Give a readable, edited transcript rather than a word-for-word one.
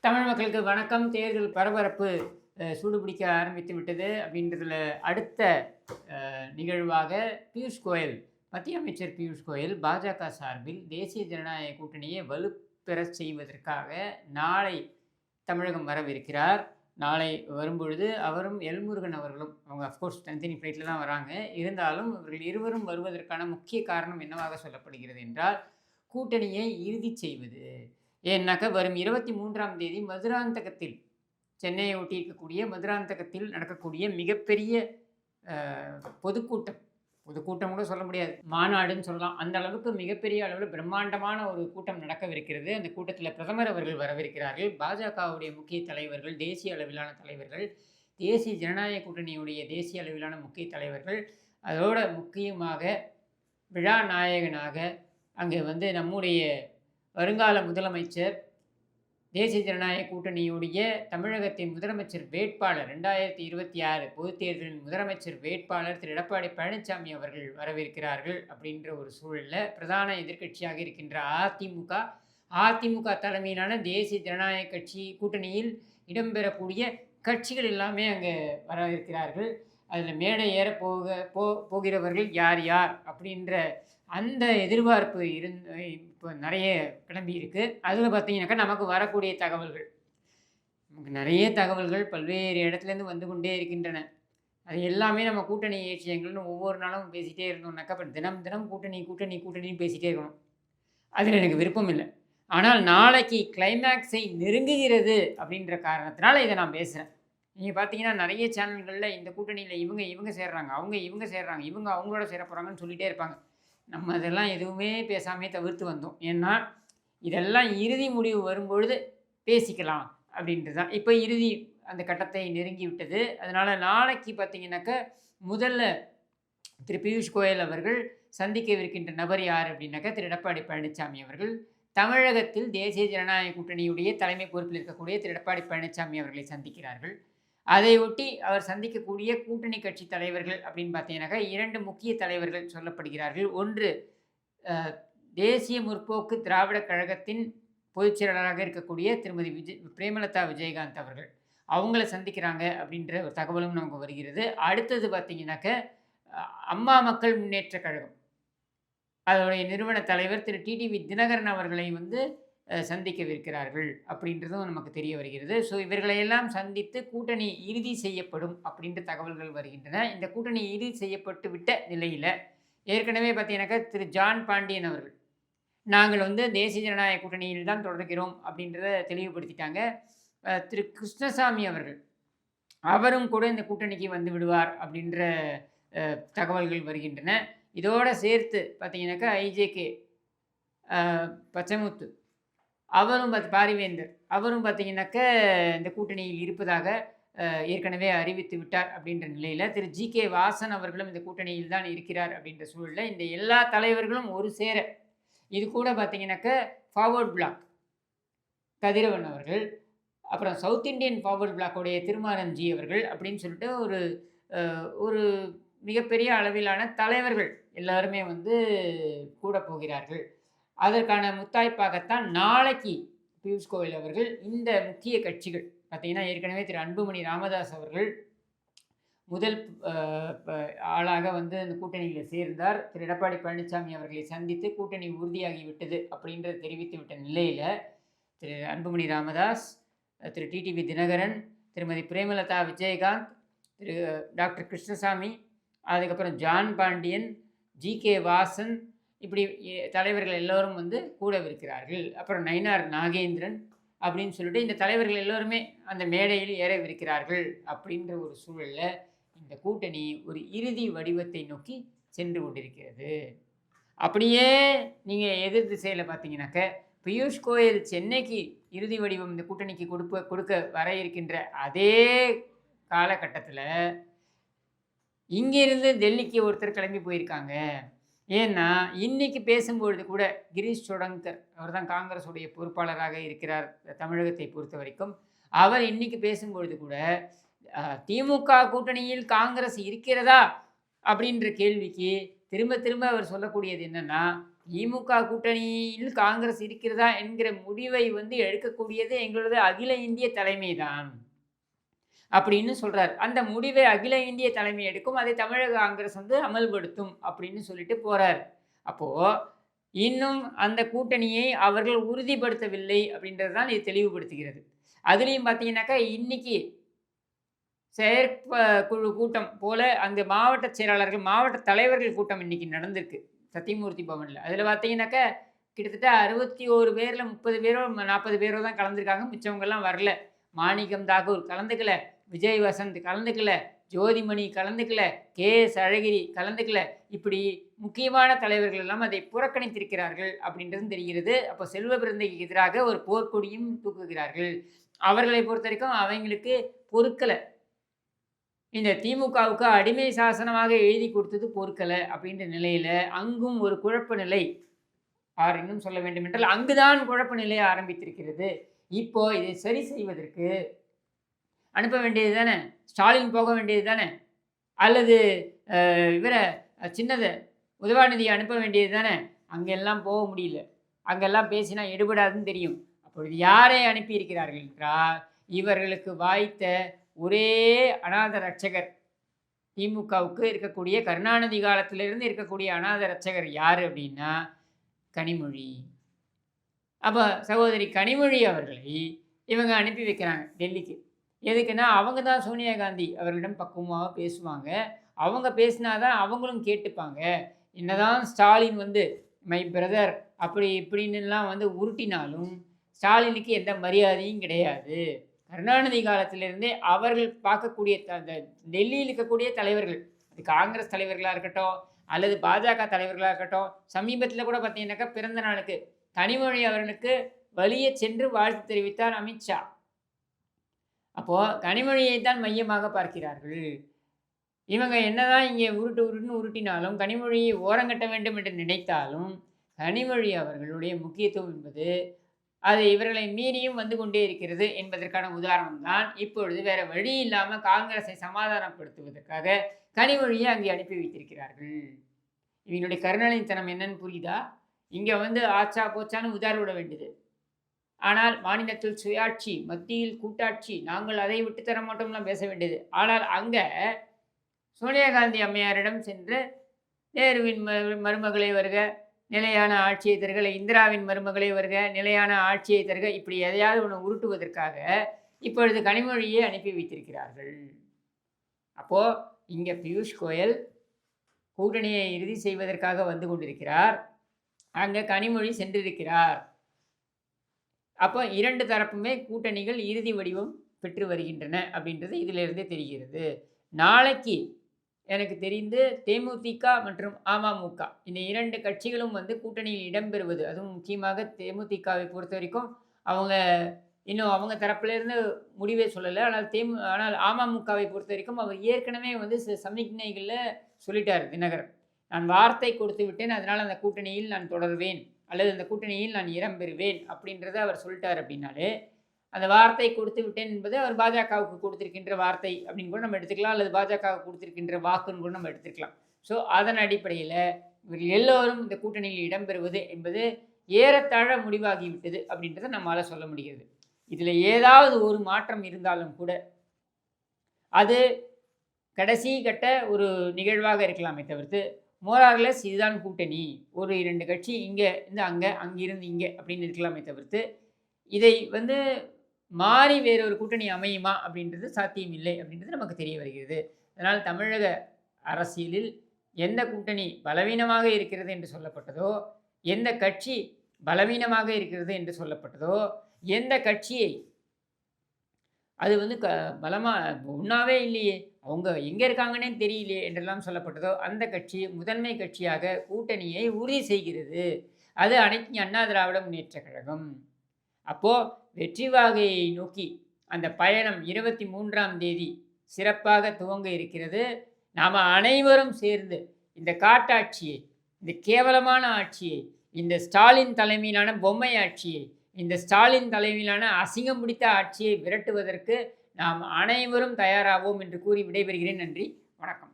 தமிழ் மக்களுக்கு வணக்கம். தேர்தல் பரபரப்பு சூடுபிடிக்க ஆரம்பித்து விட்டது. அப்படின்றதுல அடுத்த நிகழ்வாக பியூஷ் கோயல், மத்திய அமைச்சர் பியூஷ் கோயல் பாஜக சார்பில் தேசிய ஜனநாயக கூட்டணியை வலுப்பெறச் செய்வதற்காக நாளை தமிழகம் வரவிருக்கிறார். நாளை வரும்பொழுது அவரும் எல்முருகன் அவர்களும், அவங்க அஃப்கோர்ஸ் தனித்தனி ஃப்ளைட்டில் தான் வராங்க. இருந்தாலும் இவர்கள் இருவரும் வருவதற்கான முக்கிய காரணம் என்னவாக சொல்லப்படுகிறது என்றால், கூட்டணியை இறுதி செய்வது. ஏன்னாக்கா வரும் 23ஆம் தேதி மதுராந்தகத்தில், சென்னையை ஒட்டி இருக்கக்கூடிய மதுராந்தகத்தில் நடக்கக்கூடிய மிகப்பெரிய பொதுக்கூட்டம், பொதுக்கூட்டம் கூட சொல்ல முடியாது, மாநாடுன்னு சொல்லலாம். அந்த அளவுக்கு மிகப்பெரிய அளவில் பிரம்மாண்டமான ஒரு கூட்டம் நடக்கவிருக்கிறது. அந்த கூட்டத்தில் பிரதமர் அவர்கள் வரவிருக்கிறார்கள். பாஜகவுடைய முக்கிய தலைவர்கள், தேசிய அளவிலான தலைவர்கள், தேசிய ஜனநாயக கூட்டணியுடைய தேசிய அளவிலான முக்கிய தலைவர்கள், அதோட முக்கியமாக விழா நாயகனாக அங்கே வந்து நம்முடைய வருங்கால முதலமைச்சர், தேசிய ஜனநாயக கூட்டணியுடைய தமிழகத்தின் முதலமைச்சர் வேட்பாளர், 2026 பொதுத் தேர்தலின் முதலமைச்சர் வேட்பாளர் திரு எடப்பாடி பழனிசாமி அவர்கள் வரவிருக்கிறார்கள். அப்படின்ற ஒரு சூழலில் பிரதான எதிர்க்கட்சியாக இருக்கின்ற அதிமுக தலைமையிலான தேசிய ஜனநாயக கட்சி கூட்டணியில் இடம்பெறக்கூடிய கட்சிகள் எல்லாமே அங்கே வரவிருக்கிறார்கள். அதில் மேடை ஏற போகிறவர்கள் யார் யார் அப்படின்ற அந்த எதிர்பார்ப்பு இப்போ நிறைய கிளம்பி இருக்குது. அதில் பார்த்தீங்கன்னாக்கா நமக்கு வரக்கூடிய தகவல்கள், நமக்கு நிறைய தகவல்கள் பல்வேறு இடத்துலேருந்து வந்து கொண்டே இருக்கின்றன. அது எல்லாமே நம்ம கூட்டணி விஷயங்கள்னு ஒவ்வொரு நாளும் பேசிகிட்டே இருந்தோம்னாக்கா அப்புறம் தினம் தினம் கூட்டணின்னு பேசிகிட்டே இருக்கணும். அதில் எனக்கு விருப்பம் இல்லை. ஆனால் நாளைக்கு கிளைமேக்ஸை நெருங்குகிறது அப்படின்ற காரணத்தினால இதை நான் பேசுகிறேன். நீங்கள் பார்த்தீங்கன்னா நிறைய சேனல்களில் இந்த கூட்டணியில் இவங்க சேர்றாங்க, இவங்க சேர்றாங்க, இவங்க அவங்களோட சேர போகிறாங்கன்னு சொல்லிகிட்டே இருப்பாங்க. நம்ம அதெல்லாம் எதுவுமே பேசாமே தவிர்த்து வந்தோம். ஏன்னா இதெல்லாம் இறுதி முடிவு வரும்பொழுது பேசிக்கலாம் அப்படின்ட்டு தான். இப்போ இறுதி அந்த கட்டத்தை நெருங்கி விட்டது. அதனால் நாளைக்கு பார்த்தீங்கன்னாக்கா முதல்ல திரு பியூஷ் கோயல் அவர்கள் சந்திக்கவிருக்கின்ற நபர் யார் அப்படின்னாக்கா திரு எடப்பாடி பழனிசாமி அவர்கள். தமிழகத்தில் தேசிய ஜனநாயக கூட்டணியுடைய தலைமை பொறுப்பில் இருக்கக்கூடிய திரு எடப்பாடி பழனிசாமி அவர்களை சந்திக்கிறார்கள். அதை ஒட்டி அவர் சந்திக்கக்கூடிய கூட்டணி கட்சி தலைவர்கள் அப்படின்னு பார்த்தீங்கன்னாக்கா 2 முக்கிய தலைவர்கள் சொல்லப்படுகிறார்கள். ஒன்று தேசிய முற்போக்கு திராவிட கழகத்தின் பொதுச் செயலாளராக இருக்கக்கூடிய திருமதி பிரேமலதா விஜயகாந்த் அவர்கள், அவங்கள சந்திக்கிறாங்க அப்படின்ற ஒரு தகவலும் நமக்கு வருகிறது. அடுத்தது பார்த்தீங்கன்னாக்க அம்மா மக்கள் முன்னேற்ற கழகம், அதோடைய நிறுவன தலைவர் திரு டிடிவி தினகரன் அவர்களை சந்திக்கவிருக்கிறார்கள் அப்படின்றதும் நமக்கு தெரிய வருகிறது. ஸோ இவர்களையெல்லாம் சந்தித்து கூட்டணி இறுதி செய்யப்படும் அப்படின்ற தகவல்கள் வருகின்றன. இந்த கூட்டணி இறுதி செய்யப்பட்டு விட்ட நிலையில் ஏற்கனவே பார்த்தீங்கன்னாக்கா திரு ஜான் பாண்டியன் அவர்கள், நாங்கள் தேசிய ஜனநாயக கூட்டணியில் தான் தொடர்கிறோம் அப்படின்றத தெளிவுபடுத்திட்டாங்க. திரு கிருஷ்ணசாமி அவர்கள், அவரும் கூட இந்த கூட்டணிக்கு வந்து விடுவார் அப்படின்ற தகவல்கள் வருகின்றன. இதோடு சேர்த்து பார்த்தீங்கன்னாக்கா ஐஜேகே பச்சமுத்து அவரும் பாரிவேந்தர் அவரும் பார்த்தீங்கன்னாக்க இந்த கூட்டணியில் இருப்பதாக ஏற்கனவே அறிவித்து விட்டார். அப்படின்ற நிலையில் திரு ஜி.கே. வாசன் அவர்களும் இந்த கூட்டணியில் தான் இருக்கிறார். அப்படின்ற சூழலில் இந்த எல்லா தலைவர்களும் ஒரு சேர, இது கூட பார்த்தீங்கன்னாக்க ஃபார்வர்ட் பிளாக் கதிரவன் அவர்கள், அப்புறம் சவுத் இண்டியன் ஃபார்வர்ட் பிளாக்குடைய திருமாரஞ்சி அவர்கள் அப்படின்னு சொல்லிட்டு ஒரு மிகப்பெரிய அளவிலான தலைவர்கள் எல்லாருமே கூட போகிறார்கள். அதற்கான முத்தாய்ப்பாகத்தான் நாளைக்கு பியூஷ் கோயல் அவர்கள் இந்த முக்கிய கட்சிகள் பார்த்தீங்கன்னா, ஏற்கனவே திரு அன்புமணி ராமதாஸ் அவர்கள் முதல் ஆளாக அந்த கூட்டணியில் சேர்ந்தார். திரு எடப்பாடி பழனிசாமி அவர்களை சந்தித்து கூட்டணி உறுதியாகிவிட்டது அப்படின்றத தெரிவித்து விட்ட நிலையில் திரு அன்புமணி ராமதாஸ், திரு டிடிவி தினகரன், திருமதி பிரேமலதா விஜயகாந்த், திரு டாக்டர் கிருஷ்ணசாமி, அதுக்கப்புறம் ஜான் பாண்டியன், ஜி.கே. வாசன், இப்படி தலைவர்கள் எல்லோரும் கூடவிருக்கிறார்கள். அப்புறம் நயினார் நாகேந்திரன் அப்படின்னு சொல்லிட்டு இந்த தலைவர்கள் எல்லோருமே அந்த மேடையில் ஏறவிருக்கிறார்கள். அப்படின்ற ஒரு சூழலில் இந்த கூட்டணி ஒரு இறுதி வடிவத்தை நோக்கி சென்று கொண்டிருக்கிறது. அப்படியே நீங்கள் எதிர் திசையில் பார்த்தீங்கன்னாக்க பியூஷ் கோயல் சென்னைக்கு இறுதி வடிவம் இந்த கூட்டணிக்கு கொடுக்க வர இருக்கின்ற அதே காலகட்டத்தில் இங்கிருந்து டெல்லிக்கு ஒருத்தர் கிளம்பி போயிருக்காங்க. ஏன்னா இன்றைக்கி பேசும்பொழுது கூட கிரீஷ் சோடங்கர், அவர் தான் காங்கிரஸுடைய பொறுப்பாளராக இருக்கிறார் தமிழகத்தை பொறுத்த வரைக்கும். அவர் இன்றைக்கி பேசும்பொழுது கூட திமுக கூட்டணியில் காங்கிரஸ் இருக்கிறதா அப்படின்ற கேள்விக்கு திரும்ப திரும்ப அவர் சொல்லக்கூடியது என்னென்னா, திமுக கூட்டணியில் காங்கிரஸ் இருக்கிறதா என்கிற முடிவை வந்து எடுக்கக்கூடியது எங்களது அகில இந்திய தலைமை தான் அப்படின்னு சொல்றார். அந்த முடிவை அகில இந்திய தலைமை எடுக்கும். அதை தமிழக காங்கிரஸ் வந்து அமல்படுத்தும் அப்படின்னு சொல்லிட்டு போறார். அப்போ இன்னும் அந்த கூட்டணியை அவர்கள் உறுதிப்படுத்தவில்லை அப்படின்றது தான் இது தெளிவுபடுத்துகிறது. அதுலயும் பார்த்தீங்கன்னாக்கா, இன்னைக்கு செயற்குழு கூட்டம் போல அந்த மாவட்ட செயலாளர்கள், மாவட்ட தலைவர்கள் கூட்டம் இன்னைக்கு நடந்திருக்கு. சத்தியமூர்த்தி பவன்ல. அதில பார்த்தீங்கன்னாக்கா, கிட்டத்தட்ட 61 பேர்ல 30 பேரோ, 40 பேரோ தான் கலந்துருக்காங்க. மிச்சவங்கலாம் வரல. மாணிக்கம் தாக்கூர் கலந்துக்கல. விஜய் வசந்த் கலந்துக்கல. ஜோதிமணி கலந்துக்கல. கே.எஸ். அழகிரி கலந்துக்கல. இப்படி முக்கியமான தலைவர்கள் எல்லாம் அதை புறக்கணித்திருக்கிறார்கள் அப்படின்றதும் தெரிகிறது. அப்போ செல்வ பிறந்தைக்கு எதிராக ஒரு போர்க்கொடியும் தூக்குகிறார்கள். அவர்களை பொறுத்தவரைக்கும் அவங்களுக்கு பொறுக்கல. இந்த திமுகவுக்கு அடிமை சாசனமாக எழுதி கொடுத்தது பொறுக்கல அப்படின்ற நிலையில அங்கும் ஒரு குழப்ப நிலை. இன்னும் சொல்ல வேண்டும் என்றால் அங்குதான் குழப்ப நிலை ஆரம்பித்திருக்கிறது. இப்போ இதை சரி செய்வதற்கு அனுப்ப வேண்டியது தானே, ஸ்டாலின் போக வேண்டியது தானே, அல்லது இவர சின்னத உதவாநிதியை அனுப்ப வேண்டியது தானே. அங்கெல்லாம் போக முடியல. அங்கெல்லாம் பேசினா எடுபடாதுன்னு தெரியும். அப்பொழுது யாரை அனுப்பியிருக்கிறார்கள் என்றால், இவர்களுக்கு வாய்த்த ஒரே அநாத ரட்சகர் திமுகவுக்கு இருக்கக்கூடிய கருணாநிதி காலத்திலிருந்து இருக்கக்கூடிய அநாத ரட்சகர் யார் அப்படின்னா கனிமொழி. அப்போ சகோதரி கனிமொழி அவர்களை இவங்க அனுப்பி வைக்கிறாங்க டெல்லிக்கு. எதுக்குன்னா அவங்க தான் சோனியா காந்தி அவர்களிடம் பக்குவமாக பேசுவாங்க. அவங்க பேசினாதான் அவங்களும் கேட்டுப்பாங்க. என்னதான் ஸ்டாலின் வந்து மை பிரதர் அப்படி இப்படின்னுலாம் வந்து உருட்டினாலும் ஸ்டாலினுக்கு எந்த மரியாதையும் கிடையாது. கருணாநிதி காலத்திலிருந்தே அவர்கள் பார்க்கக்கூடிய அந்த டெல்லியில் இருக்கக்கூடிய தலைவர்கள், அது காங்கிரஸ் தலைவர்களாக இருக்கட்டும் அல்லது பாஜக தலைவர்களாக இருக்கட்டும், சமீபத்தில் கூட பார்த்தீங்கன்னாக்கா பிறந்த நாளுக்கு கனிமொழி அவர்களுக்கு வலிய சென்று வாழ்த்து தெரிவித்தார் அமித்ஷா. அப்போது கனிமொழியை தான் மையமாக பார்க்கிறார்கள். இவங்க என்னதான் இங்கே உருட்டுன்னு உருட்டினாலும், கனிமொழியை ஓரங்கட்ட வேண்டும் என்று நினைத்தாலும், கனிமொழி அவர்களுடைய முக்கியத்துவம் என்பது அது இவர்களை மீறியும் வந்து கொண்டே இருக்கிறது என்பதற்கான உதாரணம் தான் இப்பொழுது வேறு வழி இல்லாமல் காங்கிரஸை சமாதானப்படுத்துவதற்காக கனிமொழியை அங்கே அனுப்பி வைத்திருக்கிறார்கள். இவங்களுடைய கருணாநிதித்தனம் என்னன்னு புரியுதா? இங்கே வந்து ஆச்சா போச்சான்னு உதார விட வேண்டியது. ஆனால் மாநிலத்தில் சுயாட்சி, மத்தியில் கூட்டாட்சி, நாங்கள் அதை விட்டு தர மாட்டோம்லாம் பேச வேண்டியது. ஆனால் அங்கே சோனியா காந்தி அம்மையாரிடம் சென்று நேருவின் மருமகளை வருக, நிலையான ஆட்சியை தருக, இந்திராவின் மருமகளை வருக, நிலையான ஆட்சியை தருக, இப்படி எதையாவது ஒன்று உருட்டுவதற்காக இப்பொழுது கனிமொழியை அனுப்பி வைத்திருக்கிறார்கள். அப்போது இங்கே பியூஷ் கோயல் கூட்டணியை இறுதி செய்வதற்காக வந்து கொண்டிருக்கிறார். அங்கே கனிமொழி சென்றிருக்கிறார். அப்போ 2 தரப்புமே கூட்டணிகள் இறுதி வடிவம் பெற்று வருகின்றன அப்படின்றது இதிலிருந்தே தெரிகிறது. நாளைக்கு எனக்கு தெரிந்து தேமுதிக மற்றும் அமமுக இந்த 2 கட்சிகளும் வந்து கூட்டணியில் இடம்பெறுவது, அதுவும் முக்கியமாக தேமுதிகவை பொறுத்த வரைக்கும் அவங்க இன்னும் அவங்க தரப்பிலிருந்து முடிவே சொல்லலை. ஆனால் அமமுகவை பொறுத்த வரைக்கும் அவர் ஏற்கனவே வந்து சமிக்ஞைகளில் சொல்லிட்டார் தினகரன். நான் வார்த்தை கொடுத்து விட்டேன், அதனால் அந்த கூட்டணியில் நான் தொடர்வேன் அல்லது அந்த கூட்டணியில் நான் இடம்பெறுவேன் அப்படின்றத அவர் சொல்லிட்டார். அப்படின்னாலே அந்த வார்த்தை கொடுத்து விட்டேன் என்பது அவர் பாஜகவுக்கு கொடுத்திருக்கின்ற வார்த்தை அப்படின்னு கூட நம்ம எடுத்துக்கலாம், அல்லது பாஜகவுக்கு கொடுத்திருக்கின்ற வாக்குன்னு கூட நம்ம எடுத்துக்கலாம். ஸோ அதன் அடிப்படையில் இவர்கள் எல்லோரும் இந்த கூட்டணியில் இடம்பெறுவது என்பது ஏறத்தாழ முடிவாகிவிட்டது அப்படின்றத நம்மளால் சொல்ல முடிகிறது. இதில் ஏதாவது ஒரு மாற்றம் இருந்தாலும் கூட அது கடைசி கட்ட ஒரு நிகழ்வாக இருக்கலாமே தவிர்த்து மோரார்லெஸ் இதுதான் கூட்டணி, ஒரு 2 கட்சி இங்கே இருந்து அங்கே, அங்கிருந்து இங்கே அப்படின்னு இருக்கலாமே தவிர்த்து இதை வந்து மாறி வேறொரு கூட்டணி அமையுமா அப்படின்றது சாத்தியம் இல்லை அப்படின்றது நமக்கு தெரிய வருகிறது. அதனால் தமிழக அரசியலில் எந்த கூட்டணி பலவீனமாக இருக்கிறது என்று சொல்லப்பட்டதோ, எந்த கட்சி பலவீனமாக இருக்கிறது என்று சொல்லப்பட்டதோ, எந்த கட்சியை அது வந்து பலமாக ஒன்றாவே இல்லையே, அவங்க எங்கே இருக்காங்கன்னே தெரியலையே என்றெல்லாம் சொல்லப்பட்டதோ, அந்த கட்சி முதன்மை கட்சியாக கூட்டணியை உறுதி செய்கிறது. அது அனைத்து அண்ணா திராவிட முன்னேற்றக் கழகம். அப்போது வெற்றி வாகையை நோக்கி அந்த பயணம் 23ஆம் தேதி சிறப்பாக துவங்க இருக்கிறது. நாம் அனைவரும் சேர்ந்து இந்த காட்டாட்சியை, இந்த கேவலமான ஆட்சியை, இந்த ஸ்டாலின் தலைமையிலான பொம்மை ஆட்சியை, இந்த ஸ்டாலின் தலைமையிலான அசிங்கம் பிடித்த ஆட்சியை விரட்டுவதற்கு நாம் அனைவரும் தயாராவோம் என்று கூறி விடைபெறுகிறேன். நன்றி, வணக்கம்.